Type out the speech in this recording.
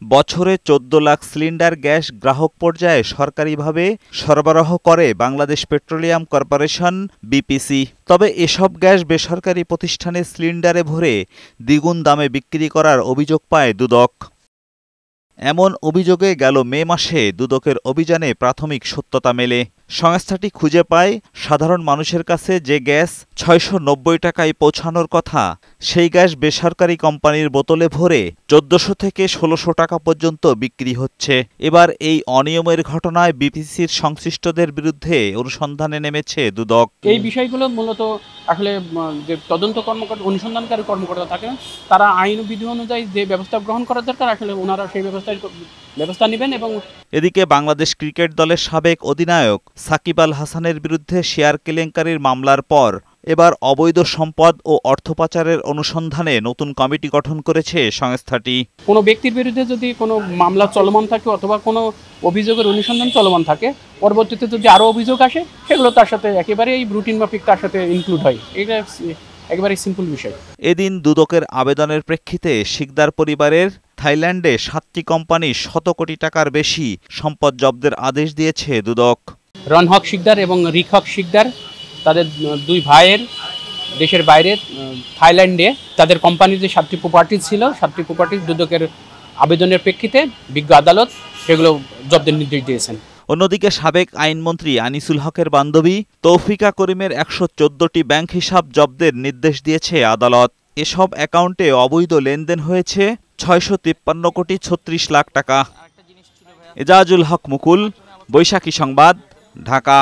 বছরে ১৪ lakh cylinder gas গ্রাহক পর্যায়ে সরকারিভাবে সরবরাহ করে বাংলাদেশ পেট্রোলিয়াম কর্পোরেশন বিপিসি। তবে এসব গ্যাস বেসরকারি প্রতিষ্ঠানে সিলিন্ডারে ভরে দ্বিগুণ দামে বিক্রি করার অভিযোগ পায় দুদক। এমন অভিযোগে গেল মে মাসে দুদকের অভিযানে প্রাথমিক সত্যতা মেলে। সংস্থাটি খুঁজে পায় সাধারণ মানুষের কাছে যে গ্যাস ৬৯০ টাকায় পৌঁছানোর কথা, সেই গ্যাস বেসরকারি কোম্পানির বোতলে ভরে ১৪০০ থেকে ১৬০০ টাকা পর্যন্ত বিক্রি হচ্ছে। এবার এই অনিয়মের ঘটনায় বিপিসির সংশ্লিষ্টদের বিরুদ্ধে অনুসন্ধানে নেমেছে দুদক। এই বিষয়গুলো মূলত আসলে যে তদন্ত কর্মকর্তা, অনুসন্ধানকারী কর্মকর্তা থাকেন, তারা আইন ও বিধি অনুযায়ী যে ব্যবস্থা গ্রহণ করা দরকার আসলে ওনারা সেই ব্যবস্থা নেবেন। এবং এদিকে বাংলাদেশ ক্রিকেট দলের সাবেক অধিনায়ক সাকিব আল হাসানের বিরুদ্ধে শেয়ার কেলেঙ্কারির মামলার পর এবার অবৈধ সম্পদ ও অর্থ পাচারের অনুসন্ধানে নতুন কমিটি গঠন করেছে সংস্থাটি। কোনো ব্যক্তির বিরুদ্ধে যদি কোনো মামলা চলমান থাকে অথবা কোনো অভিযোগের অনুসন্ধান চলমান থাকে, পরবর্তীতে যদি আরও অভিযোগ আসে সেগুলো তার সাথে একেবারেই রুটিন মাফিক তার সাথে ইনক্লুড হয়। এটা একেবারে সিম্পল বিষয়। এদিন দুদকের আবেদনের প্রেক্ষিতে শিকদার পরিবারের থাইল্যান্ডে ৭টি কোম্পানি শত কোটি টাকার বেশি সম্পদ জব্দের আদেশ দিয়েছে দুদক। রনহক শিকদার এবং রিখক শিকদার তাদের দুই ভাইয়ের দেশের বাইরে থাইল্যান্ডে তাদের কোম্পানির যে ৭টি প্রপার্টি ছিল, ৭টি প্রপার্টি দুদকের আবেদনের প্রেক্ষিতে বিজ্ঞ আদালত সেগুলো জব্দের নির্দেশ দিয়েছেন। অন্যদিকে সাবেক আইনমন্ত্রী আনিসুল হকের বান্ধবী তৌফিকা করিমের ১১৪টি ব্যাংক হিসাব জব্দের নির্দেশ দিয়েছে আদালত। এসব অ্যাকাউন্টে অবৈধ লেনদেন হয়েছে ৬৫৩ কোটি ৩৬ লাখ টাকা। এজাজুল হক মুকুল, বৈশাখী সংবাদ, ঢাকা।